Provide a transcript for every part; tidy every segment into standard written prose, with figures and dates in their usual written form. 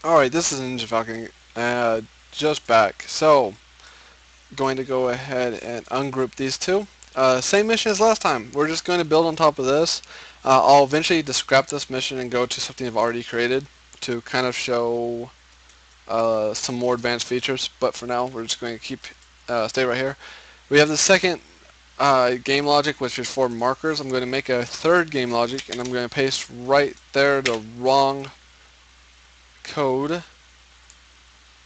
Alright, this is NinjaFalcon, just back. So, going to go ahead and ungroup these two. Same mission as last time. We're just going to build on top of this. I'll eventually just scrap this mission and go to something I've already created to kind of show some more advanced features. But for now, we're just going to stay right here. We have the second game logic, which is for markers. I'm going to make a third game logic, and I'm going to paste right there the wrong code.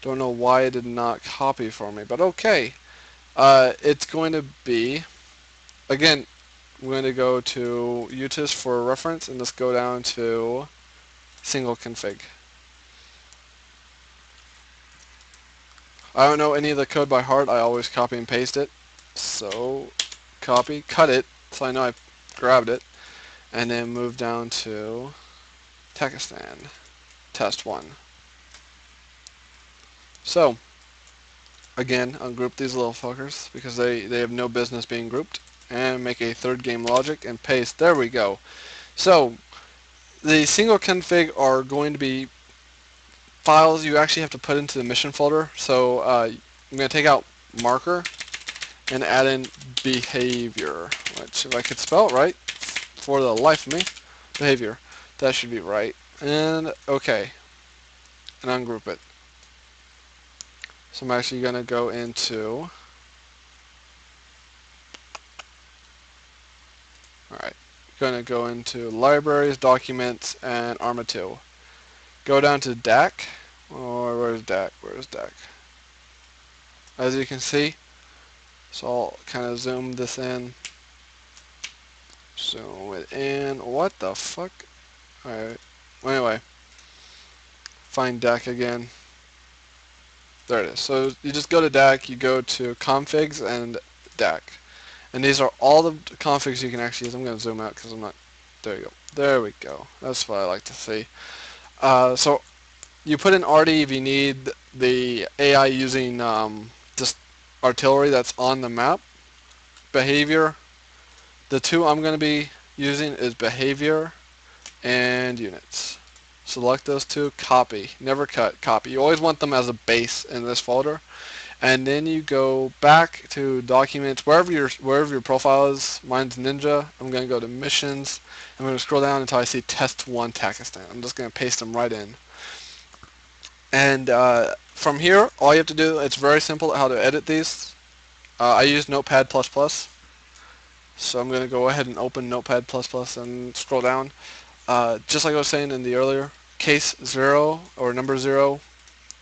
Don't know why it did not copy for me, but okay. It's going to be, again, we're going to go to utis for reference and just go down to single config. I don't know any of the code by heart. I always copy and paste it. So copy, cut it, so I know I grabbed it, and then move down to Pakistan, test 1. So, again, ungroup these little fuckers because they have no business being grouped, and make a third game logic and paste. There we go. So, the single config are going to be files you actually have to put into the mission folder. So, I'm going to take out marker and add in behavior, which if I could spell it right, for the life of me, behavior, that should be right. And okay, and ungroup it. So I'm actually going to go into, alright, going to go into libraries, documents, and ARMA 2. Go down to DAC, or where's DAC, As you can see, so I'll kind of zoom this in, zoom it in, what the fuck, alright, well, anyway, find DAC again, there it is. So you just go to DAC, you go to configs and DAC. And these are all the configs you can actually use. I'm going to zoom out because I'm not, there you go. There we go. That's what I like to see. So you put in RD if you need the AI using just artillery that's on the map. Behavior. The two I'm going to be using is behavior and units. Select those two, copy. Never cut, copy. You always want them as a base in this folder. And then you go back to documents, wherever your profile is. Mine's Ninja. I'm going to go to missions. I'm going to scroll down until I see test 1 Pakistan. I'm just going to paste them right in. And from here, all you have to do, it's very simple how to edit these. I use Notepad++. So I'm going to go ahead and open Notepad++ and scroll down. Just like I was saying in the earlier, case 0 or number 0,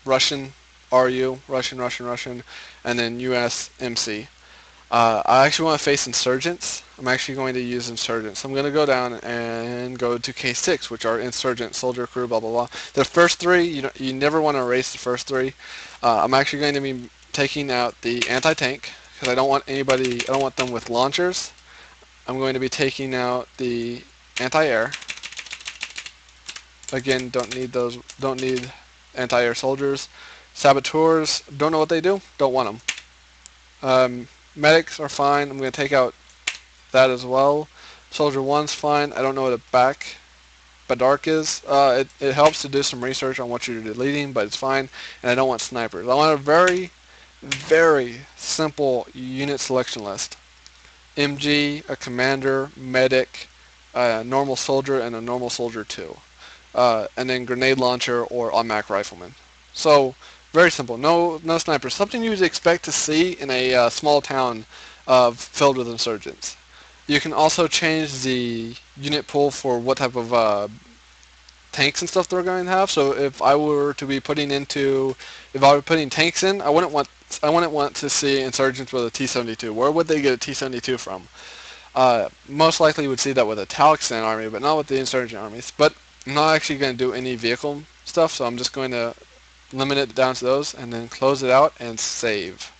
Russian, RU, Russian, and then USMC. I actually want to face insurgents. I'm actually going to use insurgents. I'm going to go down and go to case 6, which are insurgent, soldier, crew, blah, blah, blah. The first three, you never want to erase the first three. I'm actually going to be taking out the anti-tank because I don't want them with launchers. I'm going to be taking out the anti-air. Again, don't need anti-air soldiers. Saboteurs, don't know what they do, don't want them. Medics are fine, I'm going to take out that as well. Soldier 1's fine, I don't know what a Badark is. It helps to do some research on what you're deleting, but it's fine. And I don't want snipers. I want a very, very simple unit selection list. MG, a commander, medic, a normal soldier, and a normal soldier 2. And then grenade launcher or automatic rifleman. So very simple. No snipers. Something you would expect to see in a small town filled with insurgents. You can also change the unit pool for what type of tanks and stuff they're going to have. So if I were putting tanks in, I wouldn't want to see insurgents with a T-72. Where would they get a T-72 from? Most likely you would see that with a Taliban army, but not with the insurgent armies. But I'm not actually going to do any vehicle stuff, so I'm just going to limit it down to those and then close it out and save.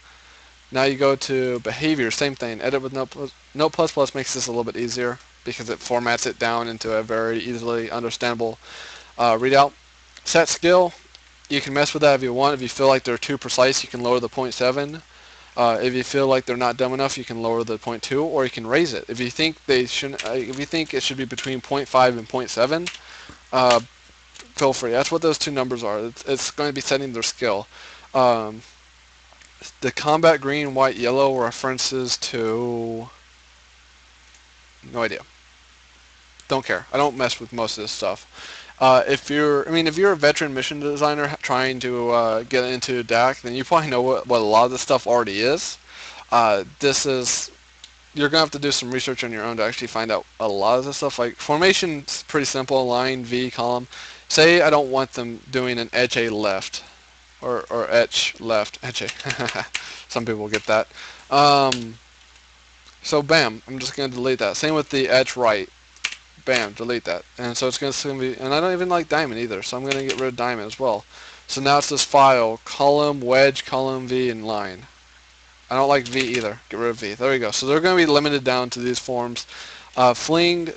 Now you go to behavior, same thing. Edit with Note++ makes this a little bit easier because it formats it down into a very easily understandable readout. Set skill, you can mess with that if you want. If you feel like they're too precise, you can lower the 0.7. If you feel like they're not dumb enough, you can lower the 0.2, or you can raise it. If you think it should be between 0.5 and 0.7, feel free. That's what those two numbers are. It's going to be setting their skill. Um, the combat green, white, yellow references to no idea. Don't care. I don't mess with most of this stuff. If you're a veteran mission designer trying to get into DAC, then you probably know what a lot of this stuff already is. You're gonna have to do some research on your own to actually find out a lot of this stuff. Like formation's pretty simple: line, V, column. Say I don't want them doing an edge A left or etch left. Edge A. Some people get that. So bam, I'm just gonna delete that. Same with the etch right. Bam, delete that. And so it's going to be, and I don't even like diamond either, so I'm going to get rid of diamond as well. So now it's this file, column, wedge, column, V, and line. I don't like V either. Get rid of V. There we go. So they're going to be limited down to these forms. Fleeing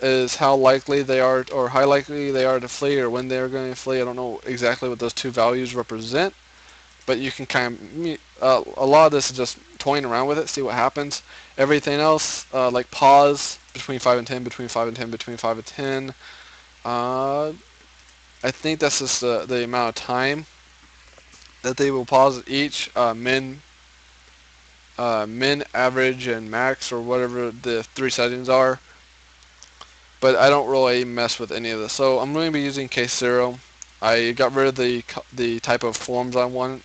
is how likely they are, or how likely they are to flee, or when they're going to flee. I don't know exactly what those two values represent, but you can kind of, a lot of this is just toying around with it, see what happens. Everything else, like pause, between 5 and 10, between 5 and 10, between 5 and 10. I think that's just the amount of time that they will pause at each. Min, average, and max, or whatever the three settings are. But I don't really mess with any of this. So I'm going to be using case 0. I got rid of the type of forms I wanted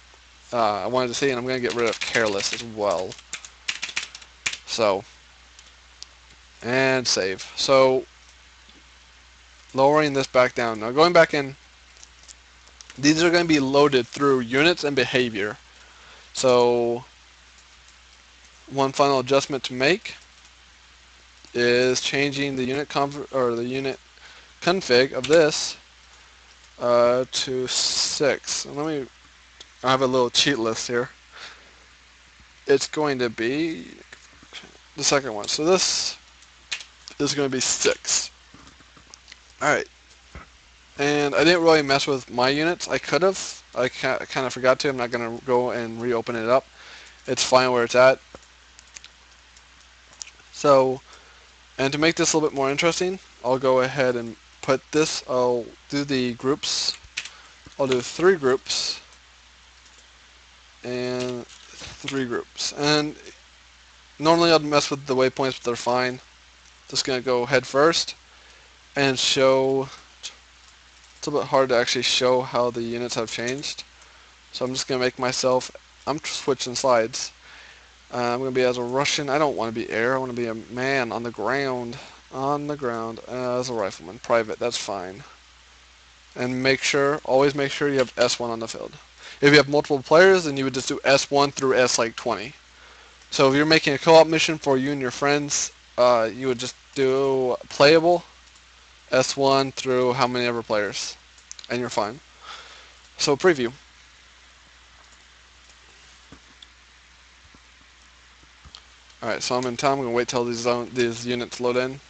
to see, and I'm going to get rid of careless as well. So, and save. So, lowering this back down. Now going back in, these are going to be loaded through units and behavior. So, one final adjustment to make is changing the unit config of this to 6. And I have a little cheat list here. It's going to be the second one. So this is going to be 6. Alright. And I didn't really mess with my units. I could have. I kind of forgot to. I'm not going to go and reopen it up. It's fine where it's at. So, and to make this a little bit more interesting, I'll go ahead and put this. I'll do the groups. I'll do 3 groups. And 3 groups. And normally I'd mess with the waypoints, but they're fine. Just going to go head first and show. It's a bit hard to actually show how the units have changed. So I'm just going to make myself, I'm switching slides. I'm going to be as a Russian. I don't want to be air. I want to be a man on the ground. On the ground as a rifleman. Private, that's fine. And always make sure you have S1 on the field. If you have multiple players, then you would just do S1 through S like 20. So if you're making a co-op mission for you and your friends, you would just do playable S1 through how many ever players, and you're fine. So preview. Alright, so I'm in town. I'm going to wait till these units load in.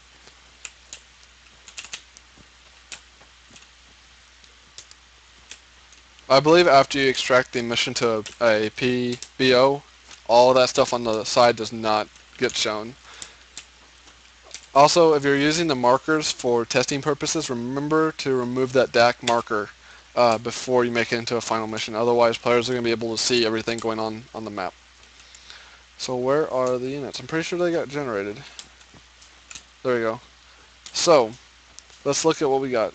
I believe after you extract the mission to a PBO, all that stuff on the side does not get shown. Also, if you're using the markers for testing purposes, remember to remove that DAC marker before you make it into a final mission. Otherwise, players are going to be able to see everything going on the map. So where are the units? I'm pretty sure they got generated. There we go. So, let's look at what we got.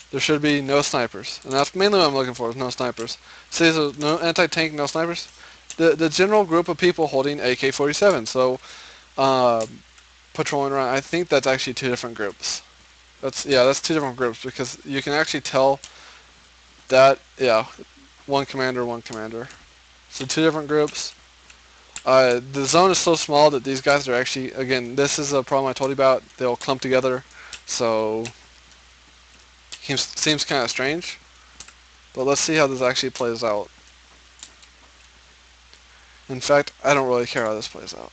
There should be no snipers. And that's mainly what I'm looking for, is no snipers. See, there's no anti-tank, no snipers. The general group of people holding AK-47. So, patrolling around. I think that's actually 2 different groups. That's 2 different groups, because you can actually tell that, one commander. So 2 different groups. The zone is so small that these guys are actually, again, this is a problem I told you about. They'll clump together. So, seems kind of strange. But let's see how this actually plays out. In fact, I don't really care how this plays out.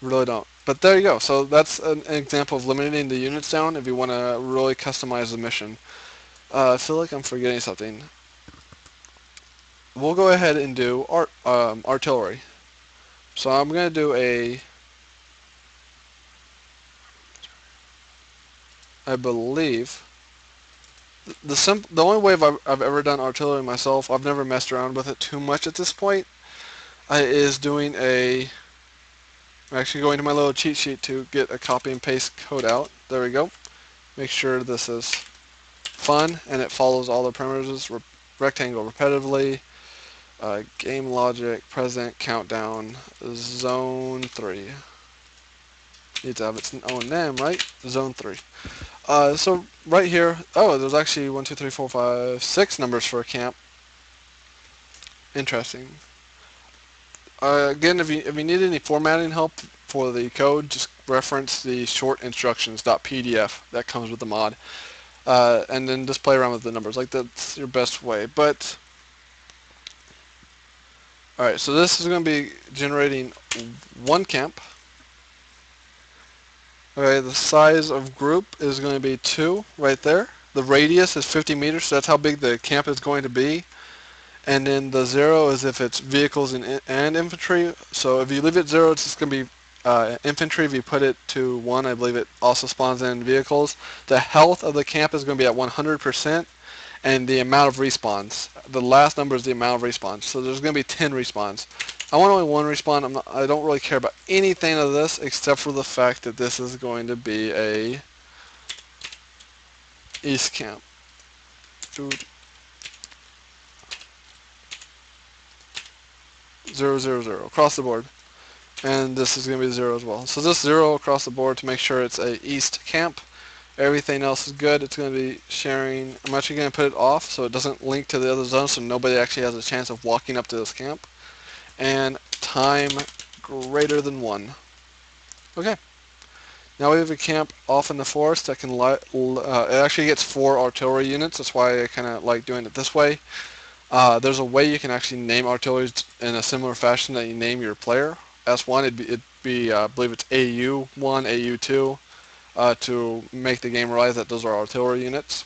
Really don't. But there you go. So that's an example of limiting the units down if you want to really customize the mission. I feel like I'm forgetting something. We'll go ahead and do artillery. So I'm going to do I believe. The only way I've ever done artillery myself, I've never messed around with it too much at this point, is doing a... I'm actually going to my little cheat sheet to get a copy and paste code out. There we go. Make sure this is fun and it follows all the parameters. Rectangle repetitively. Game logic, present, countdown, zone 3. Needs to have its own name, right? Zone 3. So right here, oh, there's actually 1, 2, 3, 4, 5, 6 numbers for a camp. Interesting. Again, if you need any formatting help for the code, just reference the short instructions.pdf that comes with the mod. And then just play around with the numbers. Like, that's your best way. But, alright, so this is going to be generating one camp. Okay, the size of group is going to be 2 right there. The radius is 50 meters, so that's how big the camp is going to be. And then the 0 is if it's vehicles and infantry. So if you leave it 0, it's just going to be infantry. If you put it to 1, I believe it also spawns in vehicles. The health of the camp is going to be at 100%, and the amount of respawns. The last number is the amount of respawns. So there's going to be 10 respawns. I want only 1 respawn. I don't really care about anything of this except for the fact that this is going to be a east camp. Dude. 0, 0, 0 across the board. And this is going to be 0 as well. So this 0 across the board to make sure it's a east camp. Everything else is good. It's going to be sharing. I'm actually going to put it off so it doesn't link to the other zone, so nobody actually has a chance of walking up to this camp. And time greater than 1. Okay. Now we have a camp off in the forest that can it actually gets 4 artillery units. That's why I kind of like doing it this way. There's a way you can actually name artillery in a similar fashion that you name your player. S1, it'd be I believe it's AU1, AU2, to make the game realize that those are artillery units.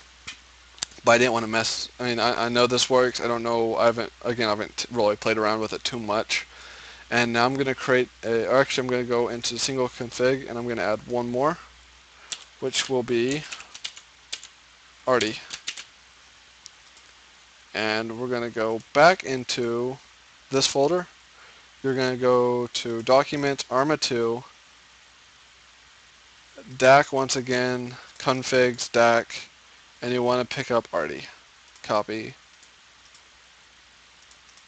But I didn't want to mess. I mean, I know this works. I don't know. I haven't really played around with it too much. And now I'm going to create or actually I'm going to go into single config and I'm going to add one more, which will be arty. And we're going to go back into this folder. You're going to go to Document, Arma2, DAC once again, configs, DAC, and you want to pick up arty. Copy.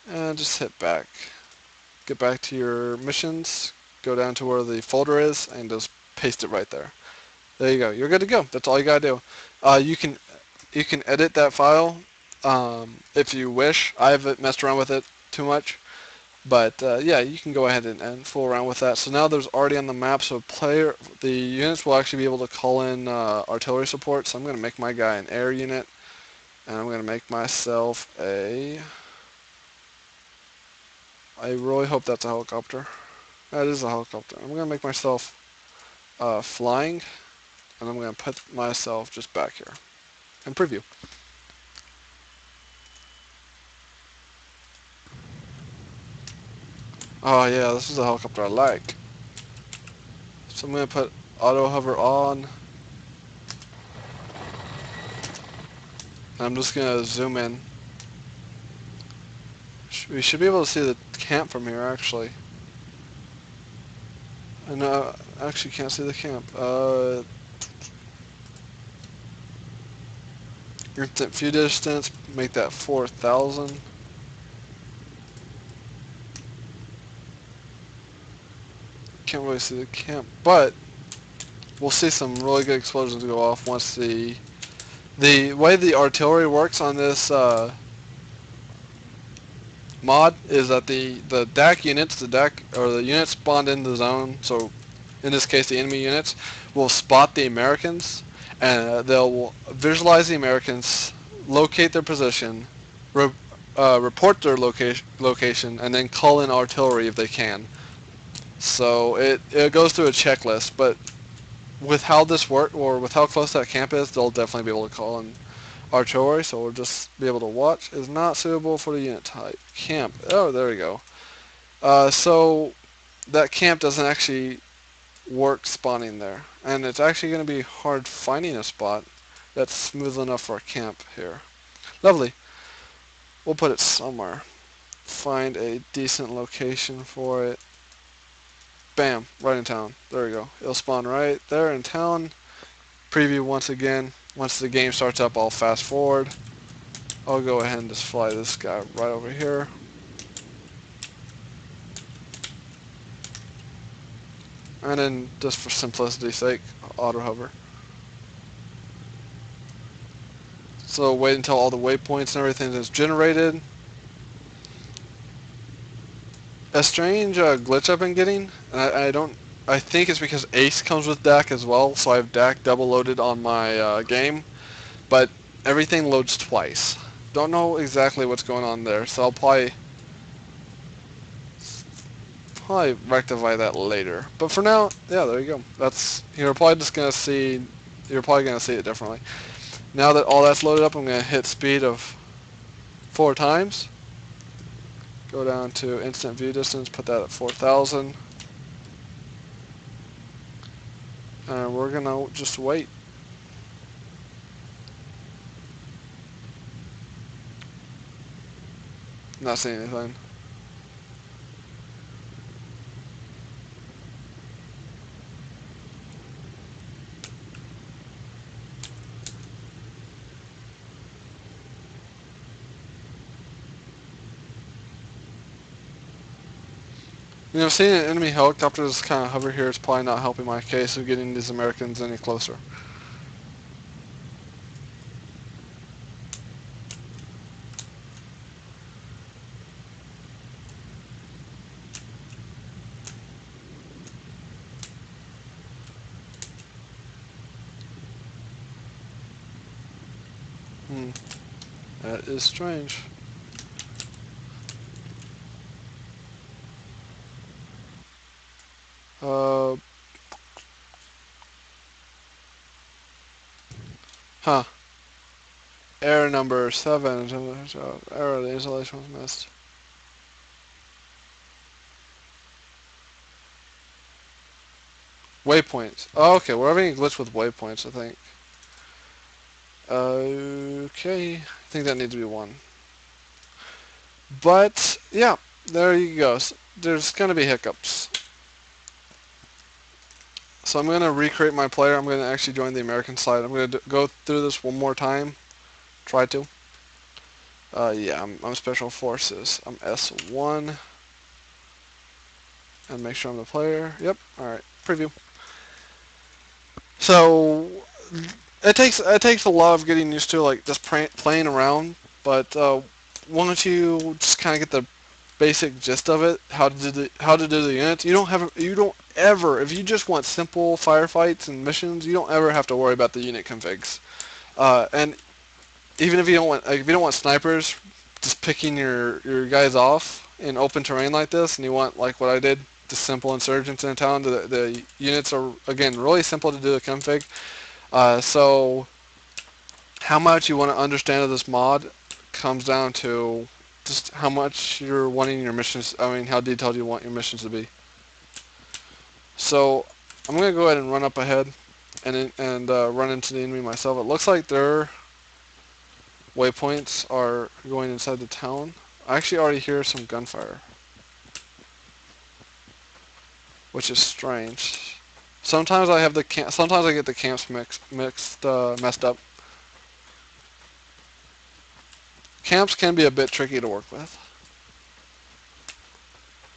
And just hit back. Get back to your missions, go down to where the folder is, and just paste it right there. There you go. You're good to go. That's all you gotta do. You can edit that file if you wish. I haven't messed around with it too much, but yeah, you can go ahead and fool around with that. So now there's already on the map, so the units will actually be able to call in artillery support. So I'm going to make my guy an air unit, and I'm going to make myself a... I really hope that's a helicopter. That is a helicopter. I'm going to make myself flying, and I'm going to put myself just back here and preview. Oh yeah, this is a helicopter I like. So I'm going to put auto hover on. And I'm just going to zoom in. We should be able to see the camp from here, actually. I know, I actually can't see the camp. Instant view distance, make that 4,000. Can't really see the camp, but we'll see some really good explosions go off once the way the artillery works on this mod is that the DAC units, the units spawned in the zone, so in this case the enemy units, will spot the Americans, and they'll visualize the Americans, locate their position, report their location, and then call in artillery if they can. So it goes through a checklist, but with how this works, or with how close that camp is, they'll definitely be able to call in artillery, so we'll just be able to watch. Is not suitable for the unit type. Camp. Oh, there we go. So that camp doesn't actually work spawning there. And it's actually going to be hard finding a spot that's smooth enough for a camp here. Lovely. We'll put it somewhere. Find a decent location for it. Bam, right in town. There we go. It'll spawn right there in town. Preview once again. Once the game starts up, I'll fast forward. I'll go ahead and just fly this guy right over here. And then, just for simplicity's sake, auto hover. So wait until all the waypoints and everything is generated. A strange glitch I've been getting, and I think it's because Ace comes with DAC as well, so I have DAC double loaded on my game, but everything loads twice. Don't know exactly what's going on there, so I'll probably rectify that later. But for now, yeah, there you go. You're probably gonna see it differently. Now that all that's loaded up, I'm gonna hit speed of 4 times. Go down to instant view distance, put that at 4,000. And we're gonna just wait. Not seeing anything. You know, seeing an enemy helicopter just kind of hover here is probably not helping my case of getting these Americans any closer. That is strange. Uh, huh. Error number 7. Error, the installation was missed. Waypoints. Oh, okay, we're having a glitch with waypoints, I think. Okay, I think that needs to be 1. But, yeah, there you go. There's going to be hiccups. So I'm going to recreate my player. I'm going to actually join the American side. I'm going to go through this one more time. Try to. Yeah, I'm Special Forces. I'm S1. And make sure I'm the player. Yep, alright. Preview. So, it takes a lot of getting used to, like, just playing around. But once you just kind of get the basic gist of it, how to do the units, you don't ever, if you just want simple firefights and missions, you don't ever have to worry about the unit configs. And even if you don't want, like, if you don't want snipers, just picking your guys off in open terrain like this, and you want, like what I did, just simple insurgents in a town. The units are, again, really simple to do the config. So how much you want to understand of this mod comes down to just how much you're wanting your missions. I mean, how detailed you want your missions to be. So I'm gonna go ahead and run up ahead and run into the enemy myself. It looks like their waypoints are going inside the town. I actually already hear some gunfire, which is strange. Sometimes I have sometimes I get the camps messed up. Camps can be a bit tricky to work with.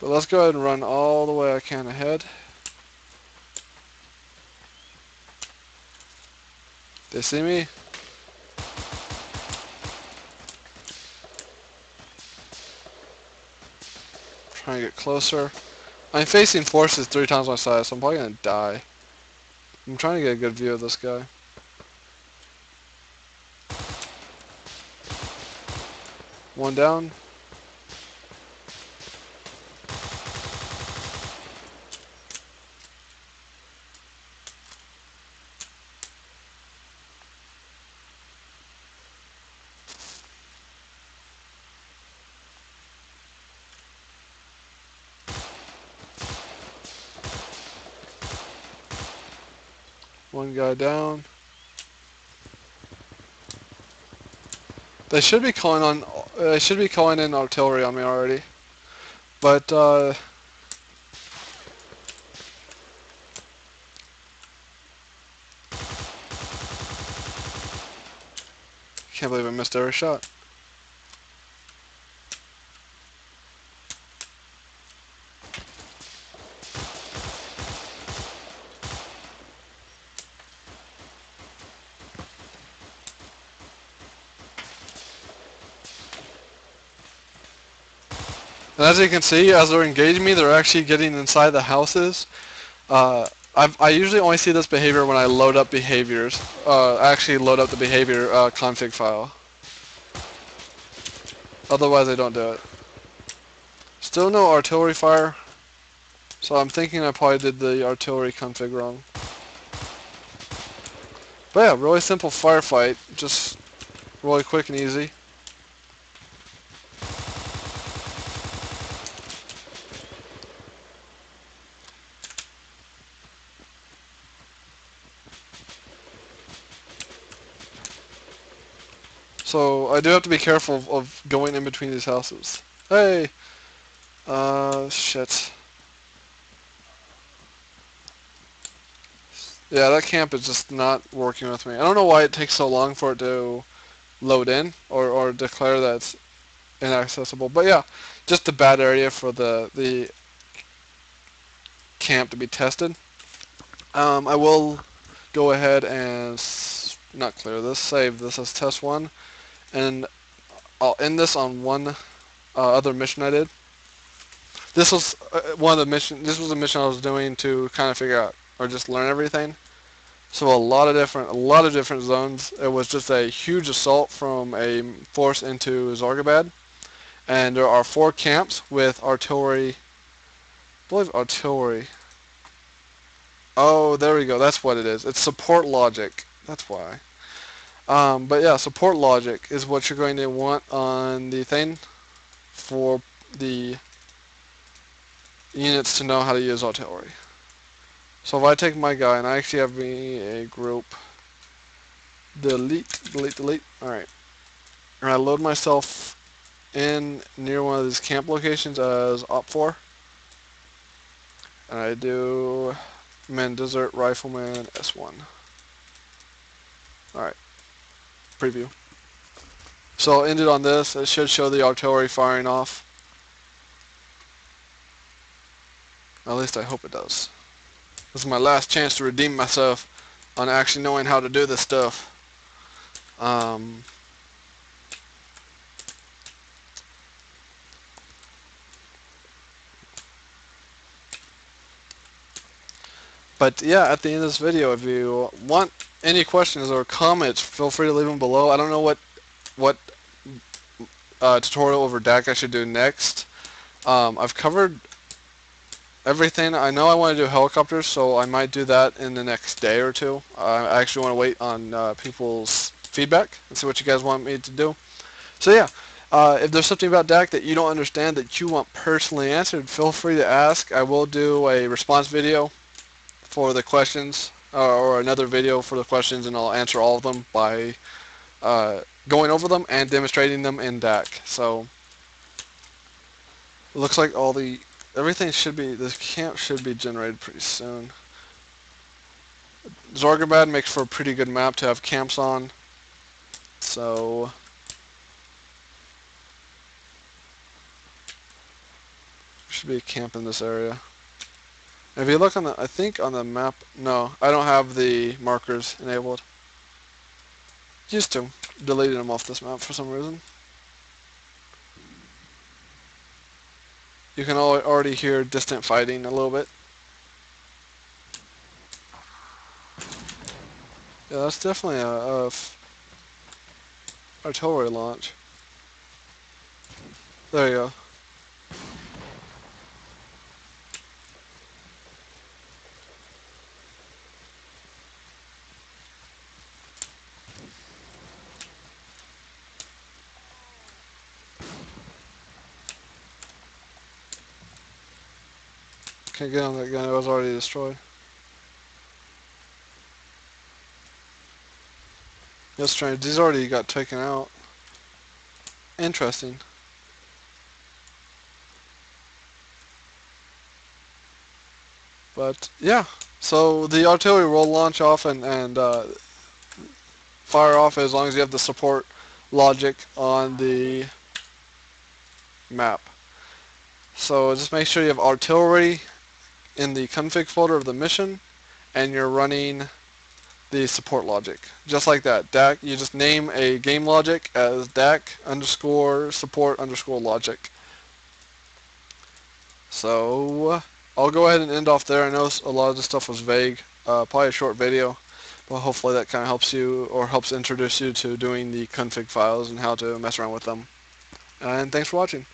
But let's go ahead and run all the way I can ahead. They see me? Trying to get closer. I'm facing forces 3 times my size, so I'm probably gonna die. I'm trying to get a good view of this guy. One down. One guy down. They should be calling on. They should be calling in artillery on me already. But can't believe I missed every shot. And as you can see, as they're engaging me, they're actually getting inside the houses. I usually only see this behavior when I load up behaviors. I actually load up the behavior config file. Otherwise, I don't do it. Still no artillery fire. So I'm thinking I probably did the artillery config wrong. But yeah, really simple firefight. Just really quick and easy. So I do have to be careful of going in between these houses. Hey! Shit. Yeah, that camp is just not working with me. I don't know why it takes so long for it to load in or declare that it's inaccessible. But yeah, just a bad area for the camp to be tested. I will go ahead and not clear this, save this as test one, and I'll end this on one other mission I did. This was one of the mission. This was a mission I was doing to kind of figure out or just learn everything. So a lot of different zones. It was just a huge assault from a force into Zargabad, and there are 4 camps with artillery. I believe artillery. Oh, there we go. That's what it is. It's support logic. That's why. But yeah, support logic is what you're going to want on the thing for the units to know how to use artillery. So if I take my guy, and I actually have me a group, delete. Alright. And I load myself in near one of these camp locations as Op4. And I do Men Desert Rifleman S1. Alright. Preview. So I'll end it on this. It should show the artillery firing off. At least I hope it does. This is my last chance to redeem myself on actually knowing how to do this stuff. But yeah, at the end of this video, if you want any questions or comments, feel free to leave them below. I don't know what tutorial over DAC I should do next. I've covered everything. I know I want to do helicopters, so I might do that in the next day or two. I actually want to wait on people's feedback and see what you guys want me to do. So yeah, if there's something about DAC that you don't understand that you want personally answered, feel free to ask. I will do a response video for the questions, or another video for the questions, and I'll answer all of them by going over them and demonstrating them in DAC. So it looks like everything should be, this camp should be generated pretty soon. Zargabad makes for a pretty good map to have camps on. So should be a camp in this area. If you look on I think on the map, no, I don't have the markers enabled. Used to. Deleted them off this map for some reason. You can already hear distant fighting a little bit. Yeah, that's definitely a artillery launch. There you go. Can't get on that gun, it was already destroyed. That's strange. These already got taken out. Interesting. But yeah, so the artillery will launch off and fire off as long as you have the support logic on the map. So just make sure you have artillery in the config folder of the mission, and you're running the support logic. Just like that. DAC, you just name a game logic as DAC underscore support underscore logic. So I'll go ahead and end off there. I know a lot of this stuff was vague. Probably a short video, but hopefully that kind of helps you or helps introduce you to doing the config files and how to mess around with them. And thanks for watching.